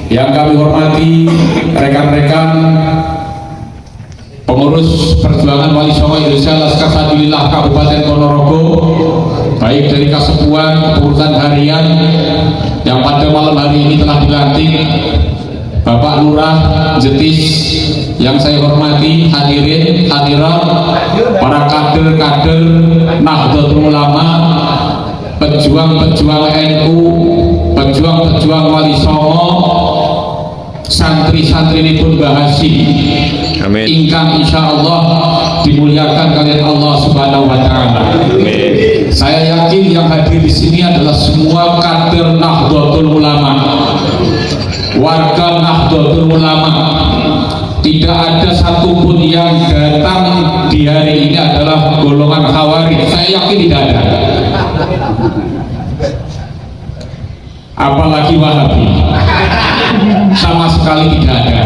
yang kami hormati rekan-rekan pengurus perjuangan Wali Songo Indonesia Laskar Sabilillah Kabupaten Ponorogo, baik dari Kasepuan, kepengurusan harian yang pada malam hari ini telah dilantik, Bapak Lurah Jetis yang saya hormati, hadirin hadirat, para kader-kader Nahdlatul Ulama, pejuang-pejuang NU, pejuang-pejuang Wali Songo, santri-santri ini pun bahasi ingkang insyaallah dimuliakan kalian Allah Subhanahu wa taala. Saya yakin yang hadir di sini adalah semua kader Nahdlatul Ulama, warga Nahdlatul Ulama. Tidak ada satupun yang datang di hari ini adalah golongan Khawarij. Saya yakin tidak ada, apalagi Wahabi, sama sekali tidak ada.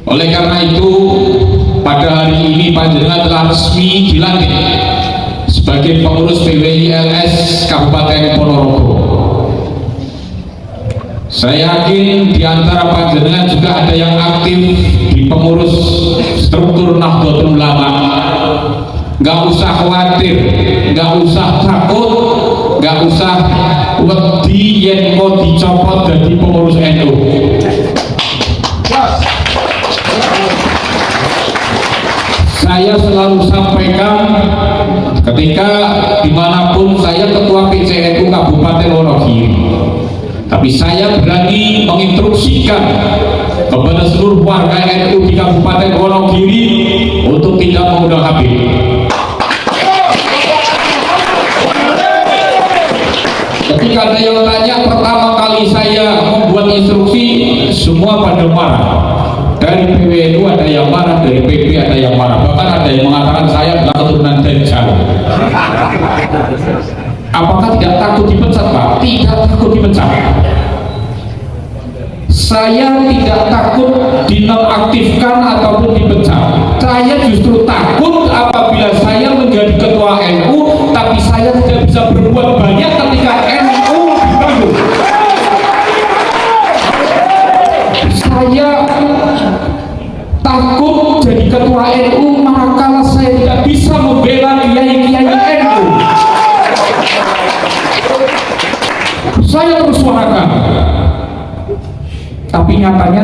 Oleh karena itu pada hari ini panjenengan telah resmi dilantik sebagai pengurus PWILS Kabupaten Ponorogo. Saya yakin di antara panjenengan juga ada yang aktif di pengurus struktur Nahdlatul Ulama. Gak usah khawatir, gak usah takut, gak usah wedi yen kok dicopot jadi pengurus NU. Saya selalu sampaikan ketika dimanapun saya ketua PCNU Kabupaten Wonogiri, tapi saya berani menginstruksikan kepada seluruh warga NU di Kabupaten Wonogiri untuk tidak mengundang Habib. Ketika ada yang tanya, pertama kali saya membuat instruksi, semua pada marah. Dari PWNU ada yang marah, dari PP ada yang marah, bahkan ada yang mengatakan saya adalah keturunan Dajjal. Apakah tidak takut dipecat, Pak? Tidak takut dipecat. Saya tidak takut dinonaktifkan ataupun dipecat. Saya justru takut apabila saya menjadi ketua NU tapi saya tidak bisa berbuat banyak ketika NU diganggu. Saya takut jadi ketua NU manakala saya tidak bisa membela kiai-kiai NU. Saya terus suarakan, tapi nyatanya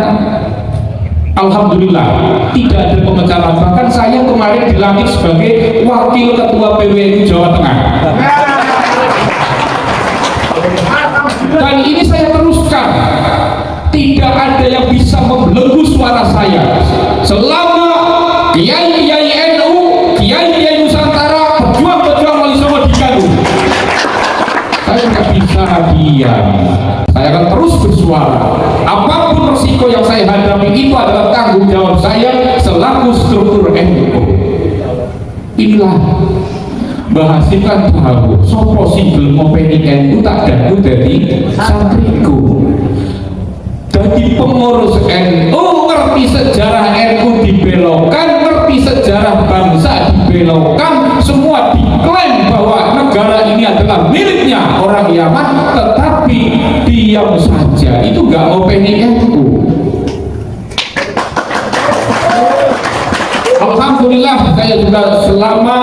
alhamdulillah tidak ada pemecahan. Bahkan saya kemarin dilantik sebagai wakil ketua PWNU Jawa Tengah, dan ini saya teruskan. Tidak ada yang bisa membelenggu suara saya selama kiai-kiai NU, kiai-kiai Nusantara, pejuang-pejuang Wali Songo diganggu. Saya tidak bisa diam. Saya akan terus bersuara. Apapun resiko yang saya hadapi itu adalah tanggung jawab saya selaku struktur NU. Inilah bahasikan tahu sopo single ngopeni NU tak dadu dari santriku. Jadi pengurus NU ngerti sejarah NU dibelokkan, ngerti sejarah bangsa dibelokkan, semua diklaim bahwa negara ini adalah miliknya orang Yaman, tetapi diam saja. Itu gak ngopeni NU. Alhamdulillah saya juga selama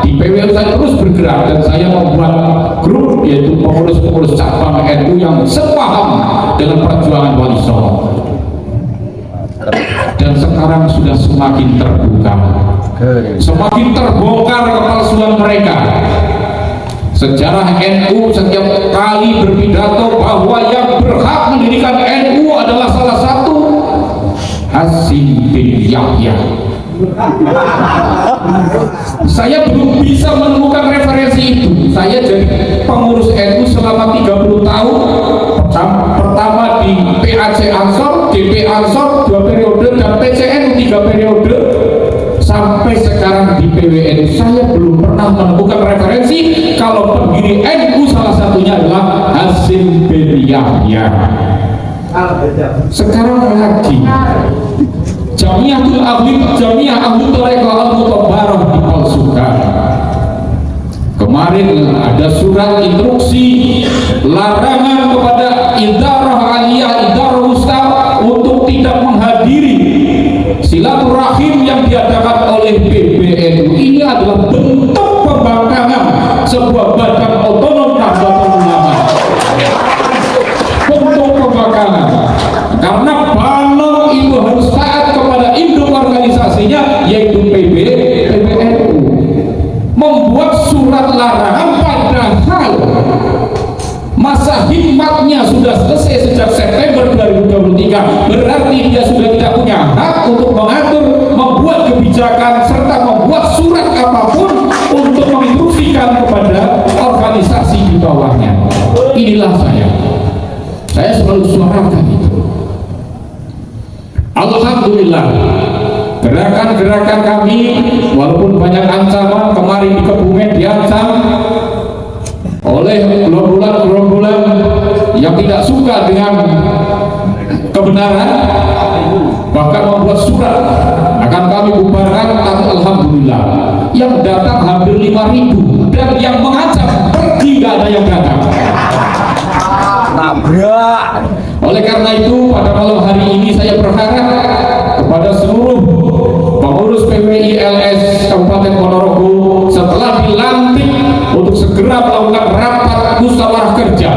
di PWNU saya terus bergerak dan saya membuat grup yaitu pengurus-pengurus cabang NU yang sepaham dengan perjuangan Wali Songo, dan sekarang sudah semakin terbuka, semakin terbongkar kepalsuan mereka. Sejarah NU setiap kali berpidato bahwa yang berhak mendirikan NU adalah salah satu Hasim bin Yahya. Saya belum bisa menemukan referensi itu. Saya jadi pengurus NU selama 30 tahun. Pertama di PAC Ansor, DP Ansor 2 periode, dan PCNU 3 periode, sampai sekarang di PWNU. Saya belum pernah menemukan referensi kalau pendiri NU salah satunya adalah Hasim bin Yahya. Sekarang lagi Jamiatul Thariqah Al-Mutabarrah dipalsukan. Kemarin ada surat instruksi larangan kepada surga, berarti dia sudah tidak punya hak untuk mengatur, membuat kebijakan serta membuat surat apapun untuk menginstruksikan kepada organisasi di bawahnya. Inilah saya selalu suarakan itu. Alhamdulillah, gerakan-gerakan kami walaupun banyak ancaman, kemarin di Kebumen diancam oleh gerombolan yang tidak suka dengan kebenaran, bahkan membuat surat akan kami bubarkan. Tapi alhamdulillah yang datang hampir 5.000 dan yang mengancam pergi gak ada yang datang. Oleh karena itu pada malam hari ini saya berharap kepada seluruh pengurus PWI-LS Kabupaten Ponorogo setelah dilantik untuk segera melakukan rapat musyawarah kerja,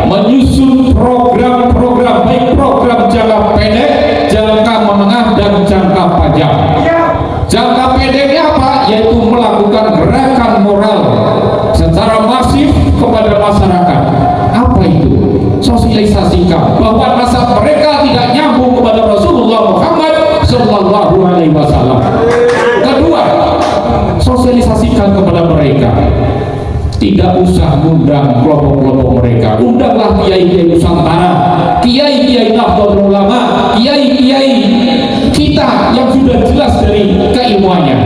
menyusun program-program, baik program jangka pendek, jangka menengah dan jangka panjang. Jangka pendeknya apa? Yaitu melakukan gerakan moral secara masif kepada masyarakat. Apa itu? Sosialisasikan bahwa nasab mereka tidak nyambung kepada Rasulullah Muhammad Sallallahu Alaihi Wasallam. Kedua, sosialisasikan kepada mereka, tidak usah undang kelompok-kelompok mereka, undanglah kiai-kiai Nusantara, kiai-kiai Nahdlatul Ulama, kiai-kiai kita yang sudah jelas dari keilmuannya.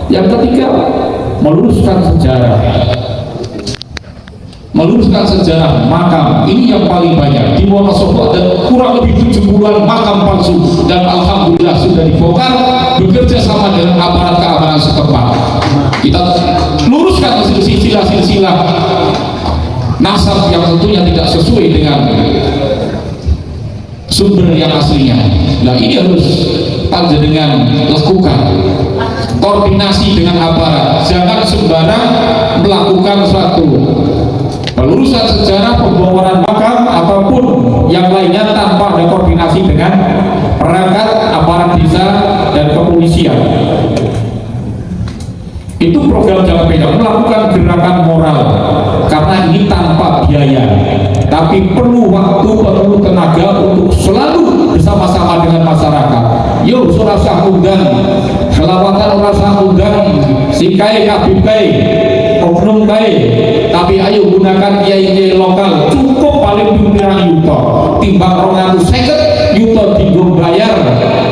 Yang ketiga, meluruskan sejarah makam. Ini yang paling banyak di Wonosobo, dan kurang lebih 70-an makam palsu, dan alhamdulillah sudah dibongkar bekerja sama dengan aparat keamanan setempat. Kita luruskan silsilah nasab yang tentunya tidak sesuai dengan sumber yang aslinya. Nah, ini harus panjenengan lakukan koordinasi dengan aparat, jangan sembarang melakukan suatu pelurusan sejarah, pembongkaran makam ataupun yang lainnya tanpa ada koordinasi dengan perangkat aparat desa dan kepolisian. Itu program jangka pendek, melakukan gerakan moral, karena ini tanpa biaya, tapi perlu waktu, perlu tenaga untuk selalu bersama-sama dengan masyarakat. Yuk, surasa undang selawatan, rasa undang sikai kabikai oknum kai, tapi ayo gunakan kiai-kiai lokal, cukup paling pirang yuto timbang 250 yuto tinggung bayar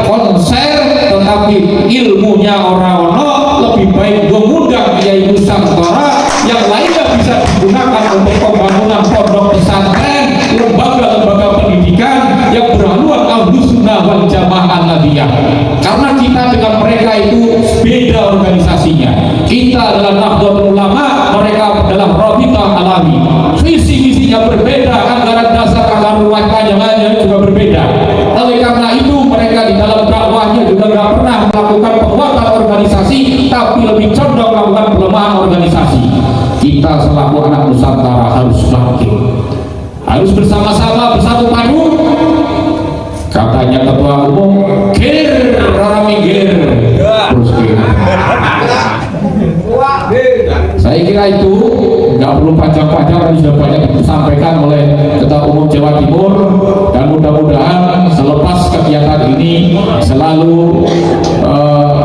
konser, tetapi ilmunya orang-orang lebih baik mengundang kiai Nusantara yang lainnya bisa digunakan untuk pembangunan pondok pesantren, lembaga-lembaga pendidikan yang berhaluan Ahlussunnah wal Jamaah Nabiyah. Karena kita dengan mereka itu beda organisasinya. Kita adalah Nahdlatul Ulama, mereka adalah Rabithah Alawi. Visi-misinya berbeda, anggaran dasar, anggaran luas panjangannya juga berbeda. Oleh karena itu mereka di dalam dakwahnya juga tidak pernah melakukan penguatan organisasi, tapi lebih condong melakukan pelemahan organisasi. Kita selaku anak Nusantara harus bangkit, harus bersama-sama, bersatu padu. Katanya ketua umum, gir, rara minggir, terus gir. Saya kira itu nggak perlu panjang-panjang, sudah banyak disampaikan oleh Ketua Umum Jawa Timur, dan mudah-mudahan selepas kegiatan ini selalu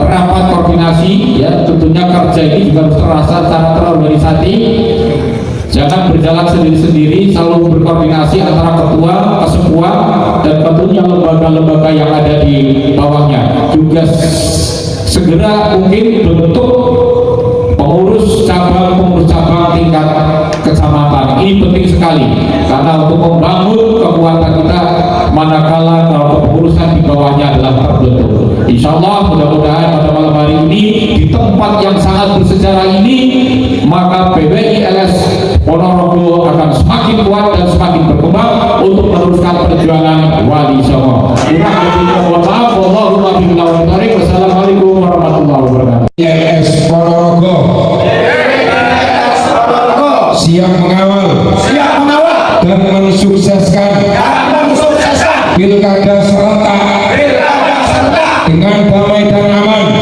rapat koordinasi, ya tentunya kerja ini juga harus terasa secara terorganisasi. Jangan berjalan sendiri-sendiri, selalu berkoordinasi antara ketua, kesepuan, dan tentunya lembaga-lembaga yang ada di bawahnya. Juga segera mungkin bentuk pengurus cabang tingkat kecamatan. Ini penting sekali karena untuk membangun kekuatan kita manakala kalau kepengurusan di bawahnya adalah terbentuk. Insya Allah mudah-mudahan pada malam hari ini di tempat yang sangat bersejarah ini, maka PWI-LS Ponorogo akan semakin kuat dan semakin berkembang untuk meneruskan perjuangan Wali Songo. Wassalamualaikum warahmatullahi wabarakatuh. LS Ponorogo siap mengawal dan mensukseskan pilkada serentak dengan damai dan aman.